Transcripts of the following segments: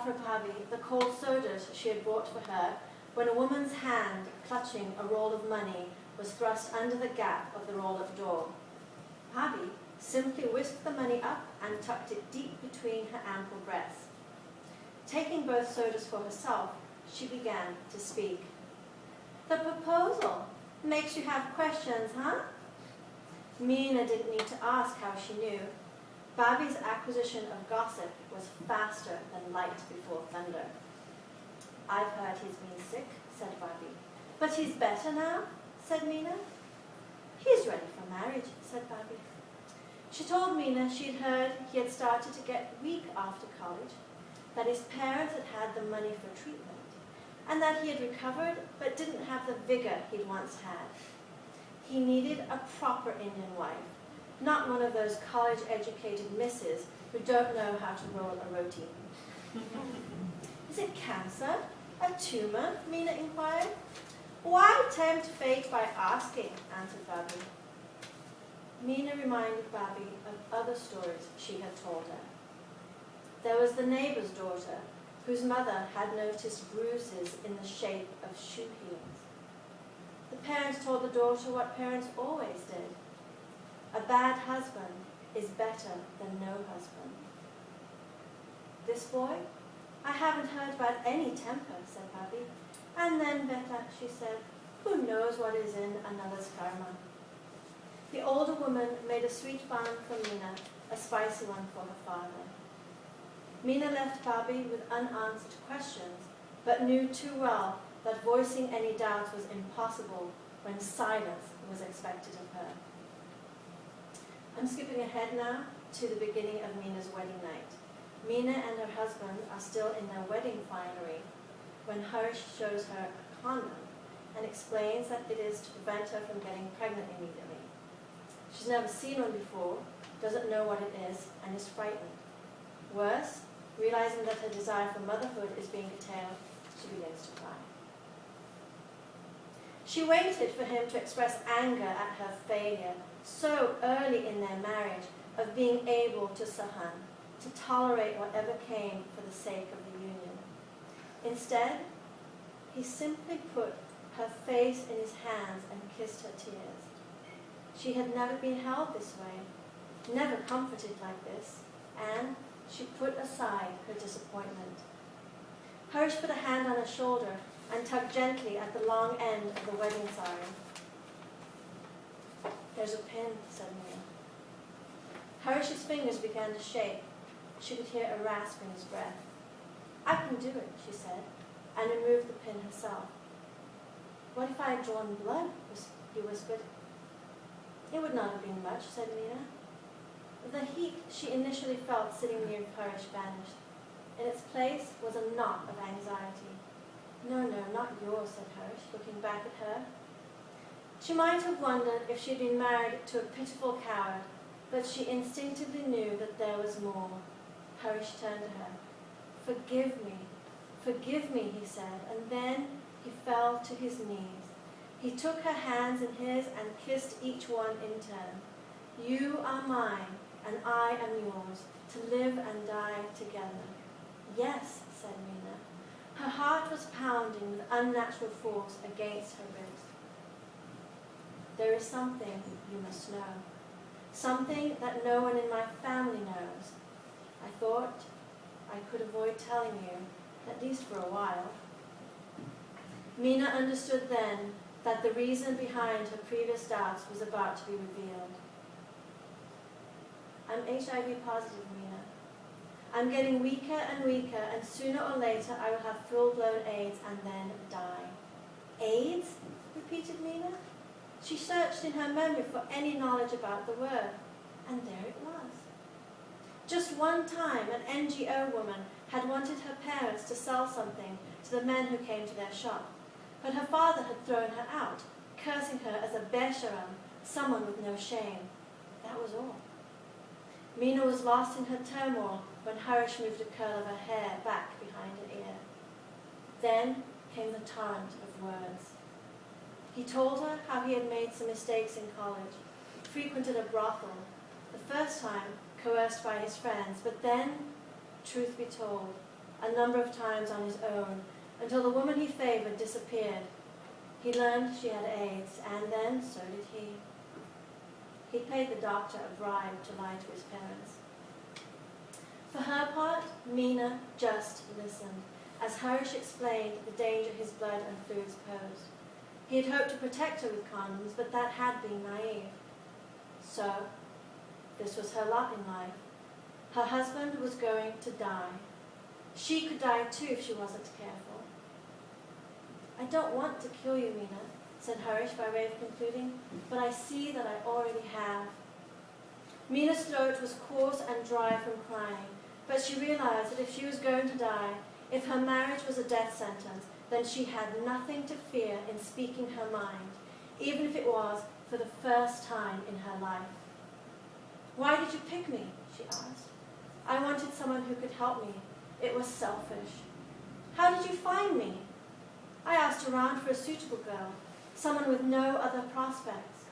offer Bobby the cold sodas she had bought for her when a woman's hand, clutching a roll of money, was thrust under the gap of the roll-up door. Bobby simply whisked the money up and tucked it deep between her ample breasts. Taking both sodas for herself, she began to speak. "The proposal makes you have questions, huh?" Mina didn't need to ask how she knew. Bobby's acquisition of gossip was faster than light before thunder. "I've heard he's been sick," said Bobby. "But he's better now," said Mina. "He's ready for marriage," said Bobby. She told Mina she'd heard he had started to get weak after college, that his parents had had the money for treatment, and that he had recovered but didn't have the vigor he'd once had. He needed a proper Indian wife, not one of those college-educated misses who don't know how to roll a roti. "Is it cancer? A tumor?" Mina inquired. "Why tempt fate by asking?" answered Bobby. Mina reminded Bobby of other stories she had told her. There was the neighbor's daughter, whose mother had noticed bruises in the shape of shoe heels. The parents told the daughter what parents always did. A bad husband is better than no husband. "This boy? I haven't heard about any temper," said Bobby. "And then, Beta," she said, "who knows what is in another's karma?" The older woman made a sweet bun for Mina, a spicy one for her father. Mina left Bobby with unanswered questions, but knew too well that voicing any doubts was impossible when silence was expected of her. I'm skipping ahead now to the beginning of Mina's wedding night. Mina and her husband are still in their wedding finery when Harsh shows her a condom and explains that it is to prevent her from getting pregnant immediately. She's never seen one before, doesn't know what it is, and is frightened. Worse, realizing that her desire for motherhood is being curtailed, she begins to cry. She waited for him to express anger at her failure so early in their marriage of being able to sahan, to tolerate whatever came for the sake of the union. Instead, he simply put her face in his hands and kissed her tears. She had never been held this way, never comforted like this, and she put aside her disappointment. Harsh put a hand on her shoulder and tugged gently at the long end of the wedding sari. "There's a pin," said Mina. Harsh's fingers began to shake. She could hear a rasp in his breath. "I can do it," she said, and removed the pin herself. "What if I had drawn blood?" he whispered. "It would not have been much," said Mina. The heat she initially felt sitting near Harsh vanished. In its place was a knot of anxiety. "No, not yours," said Harsh, looking back at her. She might have wondered if she had been married to a pitiful coward, but she instinctively knew that there was more. Harsh turned to her. Forgive me," he said, and then he fell to his knees. He took her hands in his and kissed each one in turn. "You are mine, and I am yours, to live and die together." "Yes," said Mina. Her heart was pounding with unnatural force against her ribs. "There is something you must know. Something that no one in my family knows. I thought I could avoid telling you, at least for a while." Mina understood then that the reason behind her previous doubts was about to be revealed. "I'm HIV positive, Mina. I'm getting weaker and weaker, and sooner or later I will have full-blown AIDS and then die." "AIDS?" repeated Mina. She searched in her memory for any knowledge about the word, and there it was. Just one time, an NGO woman had wanted her parents to sell something to the men who came to their shop, but her father had thrown her out, cursing her as a besharam, someone with no shame. That was all. Mina was lost in her turmoil when Harsh moved a curl of her hair back behind her ear. Then came the torrent of words. He told her how he had made some mistakes in college, frequented a brothel, the first time coerced by his friends, but then, truth be told, a number of times on his own, until the woman he favored disappeared. He learned she had AIDS, and then so did he. He paid the doctor a bribe to lie to his parents. For her part, Mina just listened, as Harish explained the danger his blood and fluids posed. He had hoped to protect her with condoms, but that had been naive. So, this was her lot in life. Her husband was going to die. She could die too if she wasn't careful. "I don't want to kill you, Mina," said Harish by way of concluding, "but I see that I already have." Mina's throat was coarse and dry from crying, but she realized that if she was going to die, if her marriage was a death sentence, then she had nothing to fear in speaking her mind, even if it was for the first time in her life. "Why did you pick me?" she asked. "I wanted someone who could help me. It was selfish." "How did you find me?" "I asked around for a suitable girl, someone with no other prospects."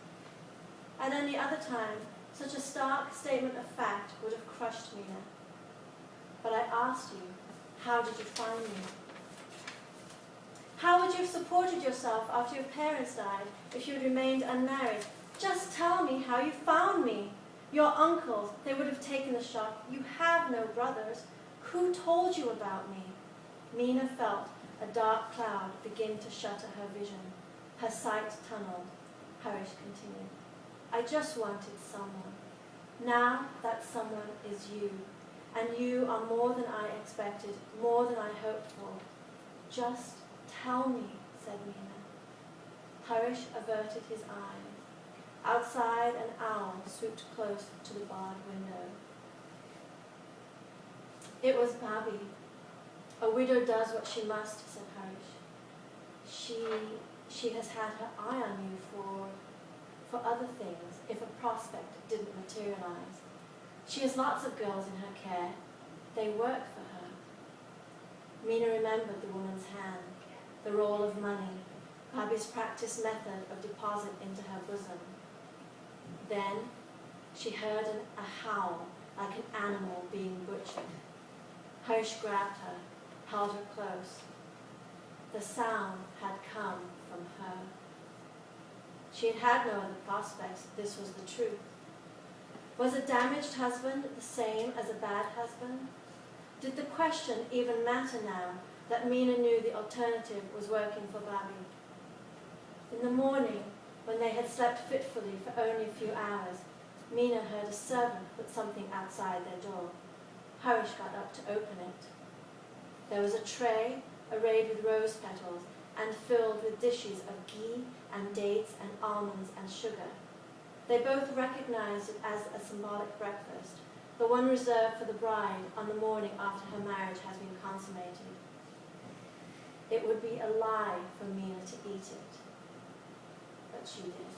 At any other time, such a stark statement of fact would have crushed Mina. "But I asked you, how did you find me?" "How would you have supported yourself after your parents died if you had remained unmarried? Just tell me how you found me. Your uncles, they would have taken the shot. You have no brothers. Who told you about me?" Mina felt a dark cloud begin to shutter her vision. Her sight tunneled. Harish continued. "I just wanted someone. Now that someone is you. And you are more than I expected, more than I hoped for. Just tell me," said Mina. Harish averted his eyes. Outside, an owl swooped close to the barred window. "It was Bobby. A widow does what she must," said Harish. She has had her eye on you for other things, if a prospect didn't materialize. She has lots of girls in her care. They work for her." Mina remembered the woman's hand, the roll of money, Bobby's practiced method of deposit into her bosom. Then she heard a howl like an animal being butchered. Harish grabbed her, held her close. The sound had come from her. She had had no other prospects. This was the truth. Was a damaged husband the same as a bad husband? Did the question even matter now that Mina knew the alternative was working for Bobby? In the morning, when they had slept fitfully for only a few hours, Mina heard a servant put something outside their door. Harish got up to open it. There was a tray arrayed with rose petals and filled with dishes of ghee and dates and almonds and sugar. They both recognized it as a symbolic breakfast, the one reserved for the bride on the morning after her marriage has been consummated. It would be a lie for Mina to eat it, but she did.